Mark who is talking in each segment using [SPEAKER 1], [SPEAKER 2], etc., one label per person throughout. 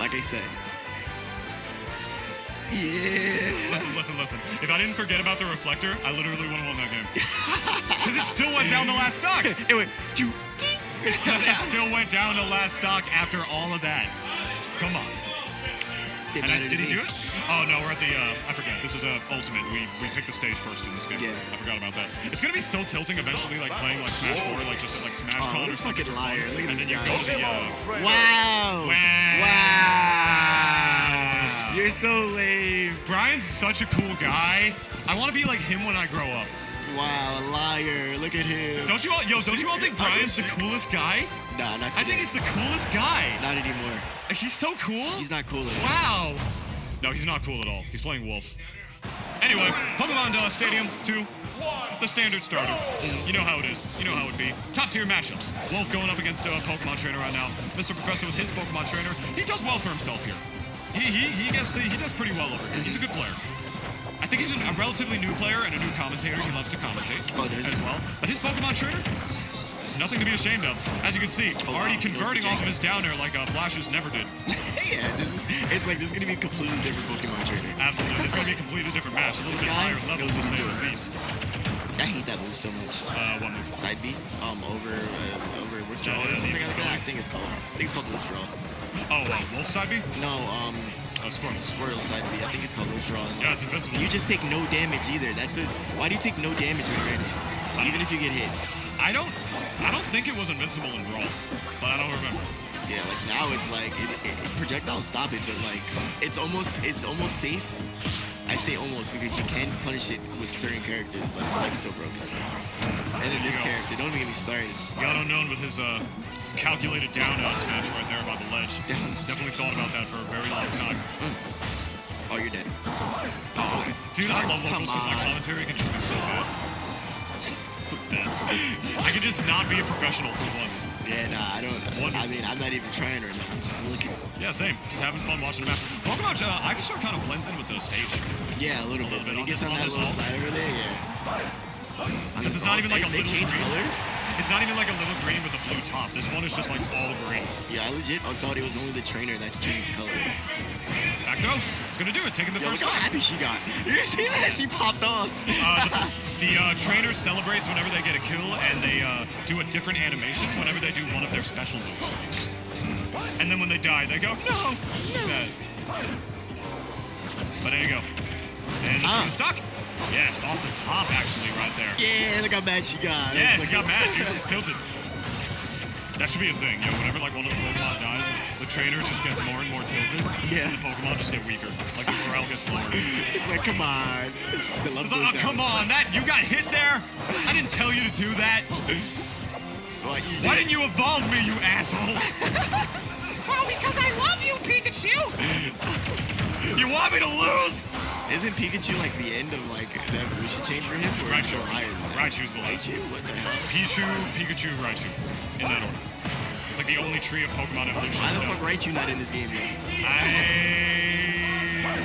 [SPEAKER 1] like I said. Yeah.
[SPEAKER 2] Listen. If I didn't forget about the reflector, I literally would have won that game. Because it still went down to last stock.
[SPEAKER 1] It went ding.
[SPEAKER 2] It's because it still went down to last stock after all of that. Come on. Did he do it? Oh no, we're at the I forget. This is ultimate. We picked the stage first in this game.
[SPEAKER 1] Yeah.
[SPEAKER 2] I forgot about that. It's gonna be so tilting eventually, like playing like Smash 4, like just like Smash Con or something.
[SPEAKER 1] Fucking liar. Look at
[SPEAKER 2] And
[SPEAKER 1] this
[SPEAKER 2] then you
[SPEAKER 1] guy.
[SPEAKER 2] go to the
[SPEAKER 1] Wow. You're so lame.
[SPEAKER 2] Brian's such a cool guy. I want to be like him when I grow up.
[SPEAKER 1] Wow, liar. Look at him.
[SPEAKER 2] Don't you all think Brian's the coolest guy?
[SPEAKER 1] Nah, not today.
[SPEAKER 2] I think he's the coolest guy.
[SPEAKER 1] Not anymore.
[SPEAKER 2] He's so cool.
[SPEAKER 1] He's not cool anymore.
[SPEAKER 2] Wow. No, he's not cool at all. He's playing Wolf. Anyway, Pokemon Stadium 2, the standard starter. You know how it is. You know how it be. Top tier matchups. Wolf going up against a Pokemon trainer right now. MrProfessor with his Pokemon trainer. He does well for himself here. He does pretty well over here. He's a good player. I think he's a relatively new player and a new commentator. He loves to commentate as well. But his Pokemon trainer, there's nothing to be ashamed of. As you can see, already converting off of his down air like Flashes never did.
[SPEAKER 1] Yeah, this is gonna be a completely different Pokemon trainer.
[SPEAKER 2] Absolutely, it's gonna be a completely different match. A little bit higher level to say the least.
[SPEAKER 1] I hate that move so much.
[SPEAKER 2] What move?
[SPEAKER 1] Side B, over withdrawal or something like that. I think it's called the withdrawal.
[SPEAKER 2] Oh, Wolf side B?
[SPEAKER 1] No,
[SPEAKER 2] Squirtle
[SPEAKER 1] side B. I think it's called withdrawal.
[SPEAKER 2] Yeah, it's invincible.
[SPEAKER 1] You just take no damage either. Why do you take no damage when you're in it? Even if you get hit.
[SPEAKER 2] I don't think it was invincible in Brawl, but I don't remember.
[SPEAKER 1] Yeah, like now it's like projectiles stop it, but like it's almost safe. I say almost because you can punish it with certain characters, but it's like so broken stuff. And then this character, don't even get me started.
[SPEAKER 2] God unknown with his calculated down smash right there by the ledge. Definitely thought about that for a very long time.
[SPEAKER 1] Oh, you're dead. Oh,
[SPEAKER 2] dude, I love locals because my commentary can just be so bad. It's the best. I can just not be a professional for once.
[SPEAKER 1] Yeah, nah, I don't. I mean, I'm not even trying right now. I'm just looking.
[SPEAKER 2] Yeah, same. Just having fun watching the match. Pokemon Ivysaur kind of blends in with the stage.
[SPEAKER 1] Yeah, a little bit. When he gets on that little side over there, yeah.
[SPEAKER 2] Because it's not even like a little
[SPEAKER 1] change
[SPEAKER 2] green.
[SPEAKER 1] colors?
[SPEAKER 2] It's not even like a little green with a blue top. This one is just like all green.
[SPEAKER 1] Yeah, I legit thought it was only the trainer that's changed the colors.
[SPEAKER 2] Back throw. It's gonna do it. Taking the first.
[SPEAKER 1] Look how happy she got. You see that? She popped off.
[SPEAKER 2] The trainer celebrates whenever they get a kill, and they do a different animation whenever they do one of their special moves. And then when they die, they go, no. But there you go. And this is the stock. Yes, off the top, actually, right there.
[SPEAKER 1] Yeah, look how mad she got.
[SPEAKER 2] Yeah, she got mad, dude. She's tilted. That should be a thing, whenever like one of the Pokemon dies, the trainer just gets more and more tilted.
[SPEAKER 1] Yeah.
[SPEAKER 2] And the Pokemon just get weaker. Like the morale gets lower.
[SPEAKER 1] It's like, come on.
[SPEAKER 2] It's like, oh, come on, you got hit there? I didn't tell you to do that. Why didn't you evolve me, you asshole?
[SPEAKER 3] Well, because I love you, Pikachu.
[SPEAKER 2] You want me to lose?
[SPEAKER 1] Isn't Pikachu like the end of like the evolution change for him? Or
[SPEAKER 2] Raichu.
[SPEAKER 1] higher than that?
[SPEAKER 2] Raichu's the last.
[SPEAKER 1] Raichu? What the hell?
[SPEAKER 2] Pichu, Pikachu, Raichu. In that order. It's like the only tree of Pokemon evolution.
[SPEAKER 1] Why the fuck Raichu not in this game yet?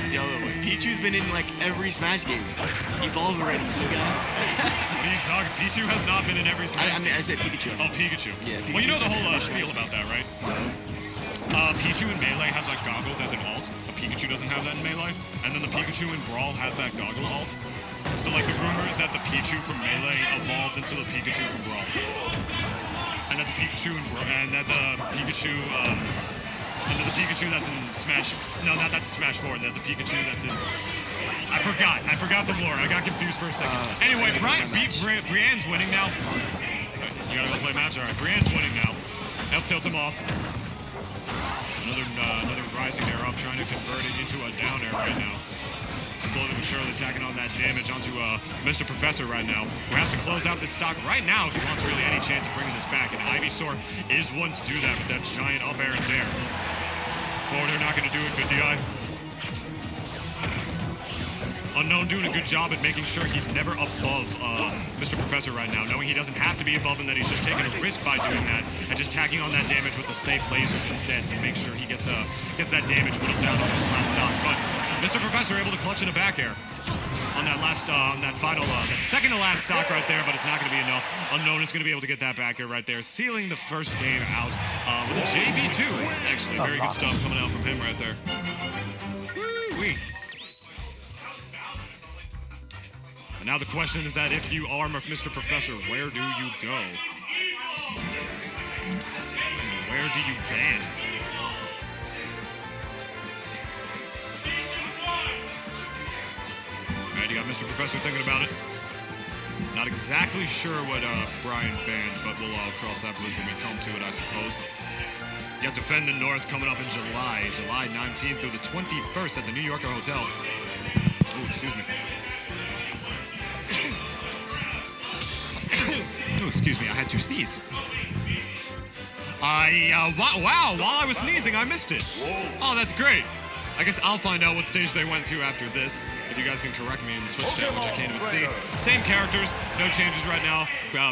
[SPEAKER 1] Yo, Pichu's been in like every Smash game. Evolve already, Giga.
[SPEAKER 2] What are you talking? Pichu has not been in every Smash
[SPEAKER 1] I mean, I said Pikachu.
[SPEAKER 2] Oh, Pikachu.
[SPEAKER 1] Yeah, Pikachu.
[SPEAKER 2] Well, you know the whole spiel about that, right? Pichu in Melee has like goggles as an alt, but Pikachu doesn't have that in Melee. And then the Pikachu in Brawl has that goggle alt. So like the rumor is that the Pichu from Melee evolved into the Pikachu from Brawl. And that the Pikachu and that the Pikachu and then the Pikachu that's in Smash. No, not that's in Smash 4. That the Pikachu that's in. I forgot the lore. I got confused for a second. Anyway, Brienne's winning now. You gotta go play match. All right, Brienne's winning now. F tilt him off. Another rising air up, trying to convert it into a down air right now. Slowly but surely tacking on that damage onto MrProfessor right now, who has to close out this stock right now if he wants really any chance of bringing this back. And Ivysaur is one to do that with that giant up air and dare. Florida not going to do it. Good DI. Unknown doing a good job at making sure he's never above MrProfessor right now, knowing he doesn't have to be above and that he's just taking a risk by doing that and just tacking on that damage with the safe lasers instead to make sure he gets that damage whittled down on this last stock. But MrProfessor able to clutch in a back air. on that last, on that final, that second to last stock right there, but it's not going to be enough. Unknown is going to be able to get that back here right there, sealing the first game out with a JV2. Actually, very good stuff coming out from him right there. Woo-wee. And now the question is that if you are MrProfessor, where do you go? Where do you ban? Alright, you got MrProfessor thinking about it. Not exactly sure what Brian banned, but we'll cross that bridge when we come to it, I suppose. You have Defend the North coming up in July 19th through the 21st at the New Yorker Hotel. Oh, excuse me. Oh, excuse me, I had to sneeze. Wow, while I was sneezing, I missed it. Oh, that's great. I guess I'll find out what stage they went to after this, if you guys can correct me in the Twitch chat, which I can't even see. Same characters, no changes right now.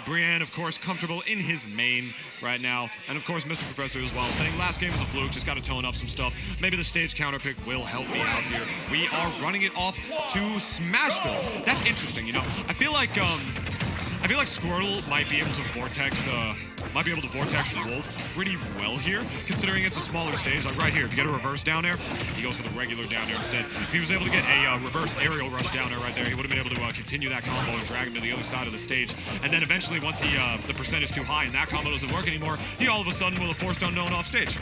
[SPEAKER 2] Brienne, of course, comfortable in his main right now. And, of course, MrProfessor as well, saying last game was a fluke, just got to tone up some stuff. Maybe the stage counter pick will help me out here. We are running it off to Smash, though. That's interesting, you know. I feel like Squirtle might be able to vortex Wolf pretty well here, considering it's a smaller stage. Like right here, if you get a reverse down air, he goes for the regular down air instead. If he was able to get a reverse aerial rush down air right there, he would have been able to continue that combo and drag him to the other side of the stage. And then eventually, once the percent is too high and that combo doesn't work anymore, he all of a sudden will have forced Unknown off stage.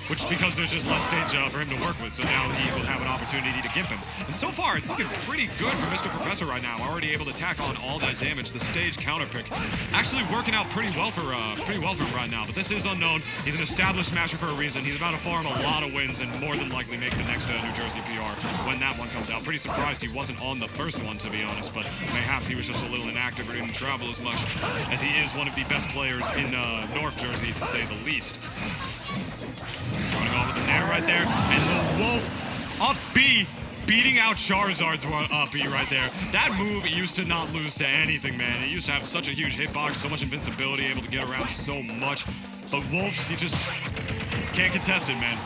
[SPEAKER 2] Which is because there's just less stage for him to work with, so now he will have an opportunity to gimp him. And so far, it's looking pretty good for MrProfessor right now. Already able to tack on all that damage. The stage counter pick actually working out pretty well for him right now. But this is Unknown. He's an established smasher for a reason. He's about to farm a lot of wins and more than likely make the next New Jersey PR when that one comes out. Pretty surprised he wasn't on the first one, to be honest, but perhaps he was just a little inactive or didn't travel as much, as he is one of the best players in North Jersey, to say the least. Running off with the nair right there, and the Wolf up B, beating out Charizard's up B right there. That move used to not lose to anything, man. It used to have such a huge hitbox, so much invincibility, able to get around so much. But Wolf's, you just can't contest it, man.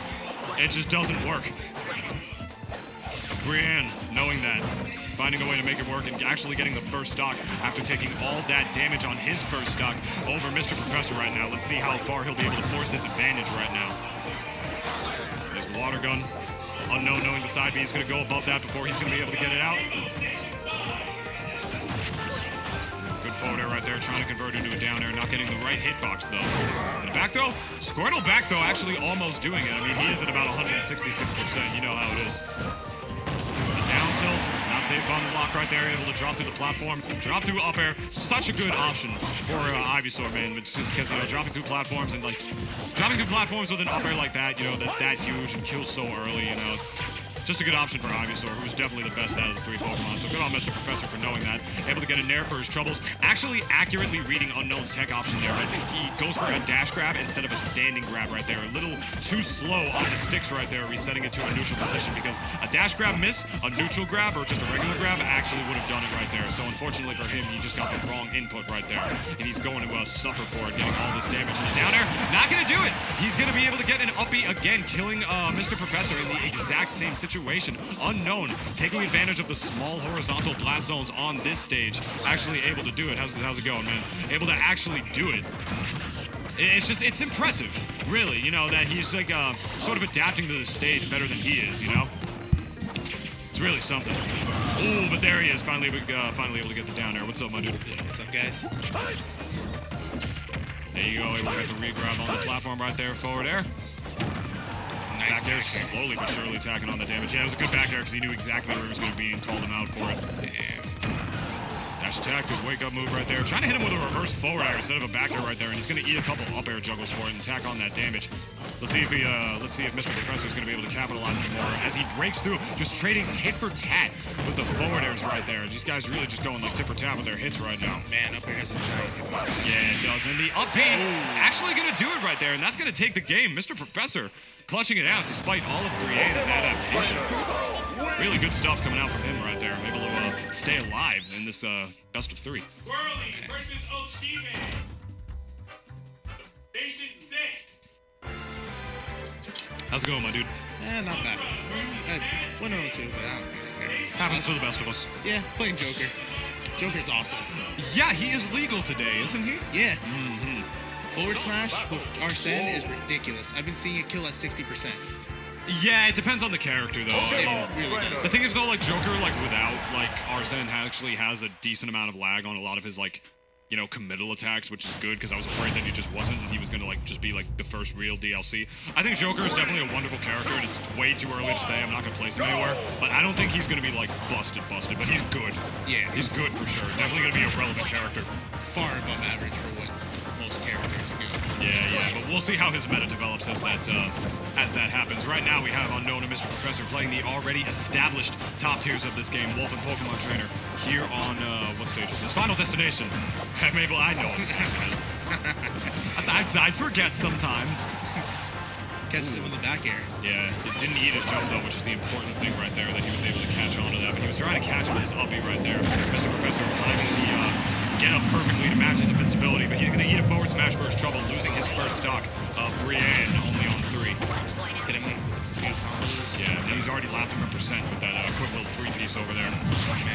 [SPEAKER 2] It just doesn't work. Brienne, knowing that, finding a way to make it work and actually getting the first stock after taking all that damage on his first stock over MrProfessor right now. Let's see how far he'll be able to force this advantage right now. There's the water gun. Unknown knowing the side B is going to go above that before he's going to be able to get it out. Good forward air right there, trying to convert into a down air, not getting the right hitbox though. And the back throw, Squirtle back throw actually almost doing it. I mean, he is at about 166%, you know how it is. Down tilt, not safe on the block right there, able to drop through the platform, drop through up air. Such a good option for Ivysaur, man, but just because, you know, dropping through platforms and like dropping through platforms with an up air like that, you know, that's that huge and kills so early, you know, it's just a good option for Ivysaur, who's definitely the best out of the three Pokemon. So good on MrProfessor for knowing that. Able to get a Nair for his troubles. Actually accurately reading Unknown's tech option there. I think he goes for a dash grab instead of a standing grab right there. A little too slow on the sticks right there, resetting it to a neutral position, because a dash grab missed, a neutral grab or just a regular grab actually would have done it right there. So unfortunately for him, he just got the wrong input right there. And he's going to suffer for it, getting all this damage in the down air. Not going to do it. He's going to be able to get an up B again, killing MrProfessor in the exact same situation. Unknown, taking advantage of the small horizontal blast zones on this stage. Actually able to do it. How's it going, man? Able to actually do it. It's impressive, really, you know, that he's like sort of adapting to the stage better than he is, you know? It's really something. Ooh, but there he is, finally able to get the down air. What's up, my dude?
[SPEAKER 4] Yeah, what's up, guys?
[SPEAKER 2] There you go, able to get the re-grab on the platform right there, forward air.
[SPEAKER 4] Nice
[SPEAKER 2] back air, slowly but surely tacking on the damage. Yeah, it was a good back air because he knew exactly where he was going to be and called him out for it.
[SPEAKER 4] Damn.
[SPEAKER 2] Dash attack, good wake up move right there. Trying to hit him with a reverse forward air instead of a back air right there, and he's going to eat a couple up air juggles for it and tack on that damage. Let's see if MrProfessor is going to be able to capitalize on it more as he breaks through, just trading tit for tat with the forward airs right there. These guys really just going like tit for tat with their hits right now.
[SPEAKER 4] Man, up air has a giant hitbox.
[SPEAKER 2] Yeah, it does. And the up B actually going to do it right there, and that's going to take the game. MrProfessor clutching it out despite all of Brienne's adaptation. Really good stuff coming out from him right there. Able to stay alive in this best of three.
[SPEAKER 5] Whirly versus Ochibe. Station 6.
[SPEAKER 2] How's it going, my dude?
[SPEAKER 4] Not bad. I went on 2, but I don't really care.
[SPEAKER 2] Happens to the best of us.
[SPEAKER 4] Yeah, playing Joker. Joker's awesome.
[SPEAKER 2] Yeah, he is legal today, isn't he?
[SPEAKER 4] Yeah. Forward smash with Arsene is ridiculous. I've been seeing it kill at 60%.
[SPEAKER 2] Yeah, it depends on the character, though.
[SPEAKER 4] It really does.
[SPEAKER 2] The thing is, though, like, Joker, like, without, like, Arsene actually has a decent amount of lag on a lot of his, like, you know, committal attacks, which is good, because I was afraid that he just wasn't, and he was gonna, like, just be, like, the first real DLC. I think Joker is definitely a wonderful character, and it's way too early to say. I'm not gonna place him anywhere, but I don't think he's gonna be, like, busted, but he's good.
[SPEAKER 4] Yeah,
[SPEAKER 2] He's good for sure. Definitely gonna be a relevant character.
[SPEAKER 4] far above average for what most characters do.
[SPEAKER 2] Yeah, but we'll see how his meta develops as that happens. Right now, we have Unknown and MrProfessor playing the already established top tiers of this game, Wolf and Pokemon Trainer, here on, what stage is this? Final Destination. Mabel, I know what stage it is. I forget sometimes.
[SPEAKER 4] Catches him in the back air.
[SPEAKER 2] Yeah, it didn't eat his jump, though, which is the important thing right there, that he was able to catch onto that. But he was trying to catch with his uppy right there. MrProfessor timing the get up perfectly to match his invincibility, but he's going to eat a forward smash for his trouble, losing his first stock. Brienne only on 3.
[SPEAKER 4] Hit him with a few combos.
[SPEAKER 2] Yeah, and he's already lapped him a percent with that quick little 3-piece over there.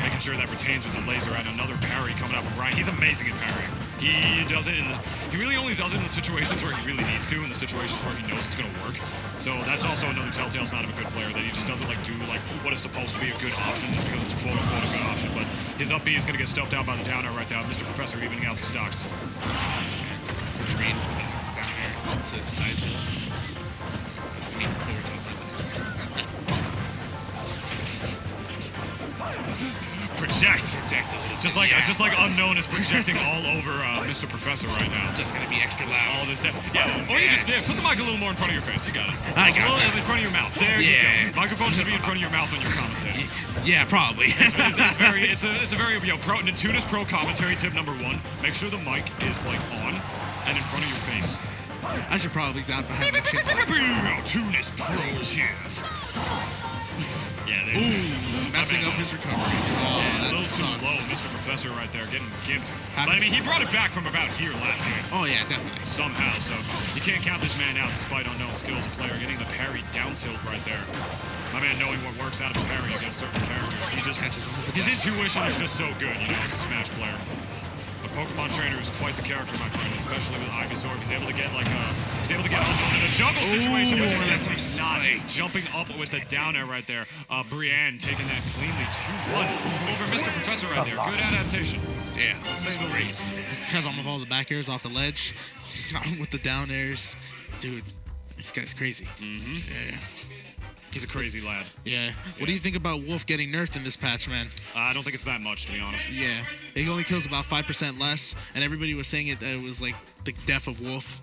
[SPEAKER 2] Making sure that retains with the laser, and another parry coming out from Brian. He's amazing at parrying. He does it he really only does it in the situations where he really needs to, in the situations where he knows it's going to work. So that's also another telltale sign of a good player, that he just doesn't do what is supposed to be a good option just because it's quote unquote a good option. But his up B is going to get stuffed out by the down air right now. MrProfessor evening out the stocks.
[SPEAKER 4] To the rain with the down air. To the side to doesn't mean forward tilt like that.
[SPEAKER 2] Project.
[SPEAKER 4] Project a little
[SPEAKER 2] Just
[SPEAKER 4] bit.
[SPEAKER 2] like Unknown is projecting all over MrProfessor right now.
[SPEAKER 4] Just gonna be extra loud.
[SPEAKER 2] All this stuff. Yeah. Or you just put the mic a little more in front of your face. You got it.
[SPEAKER 4] I got
[SPEAKER 2] a little
[SPEAKER 4] this.
[SPEAKER 2] in front of your mouth. There you go. Microphone should be in front of your mouth when you're commentating.
[SPEAKER 4] Yeah, probably.
[SPEAKER 2] It's a very Tunis Pro commentary tip number 1. Make sure the mic is on and in front of your face.
[SPEAKER 4] I should probably dive behind my chin.
[SPEAKER 2] Tunis Pro tip. Yeah, there you go.
[SPEAKER 4] Messing up his recovery. Oh,
[SPEAKER 2] A
[SPEAKER 4] that
[SPEAKER 2] little too
[SPEAKER 4] sucks.
[SPEAKER 2] low, Mr. right there, getting gimped.
[SPEAKER 4] Happens.
[SPEAKER 2] But I mean, he brought it back from about here last game.
[SPEAKER 4] Oh yeah, definitely.
[SPEAKER 2] Somehow, so you can't count this man out despite unknown skills. A player getting the parry down tilt right there. My man knowing what works out of a parry against certain characters. He just
[SPEAKER 4] Catches him with
[SPEAKER 2] his
[SPEAKER 4] that.
[SPEAKER 2] intuition is just so good, as a Smash player. But Pokemon Trainer is quite the character, my friend, especially with Ivysaur. He's able to get Unknown in a juggle situation, which is
[SPEAKER 4] that's
[SPEAKER 2] definitely not
[SPEAKER 4] a spike.
[SPEAKER 2] jumping up with the down air right there. Brienne taking that cleanly 2-1 over MrProfessor right there. Good adaptation.
[SPEAKER 4] Yeah, this is
[SPEAKER 2] Say the
[SPEAKER 4] great.
[SPEAKER 2] least.
[SPEAKER 4] Because I'm with all the back airs off the ledge, with the down airs, dude. This guy's crazy. Yeah.
[SPEAKER 2] He's a crazy lad.
[SPEAKER 4] Yeah. What do you think about Wolf getting nerfed in this patch, man?
[SPEAKER 2] I don't think it's that much, to be honest.
[SPEAKER 4] Yeah. He only kills about 5% less, and everybody was saying that it was like the death of Wolf.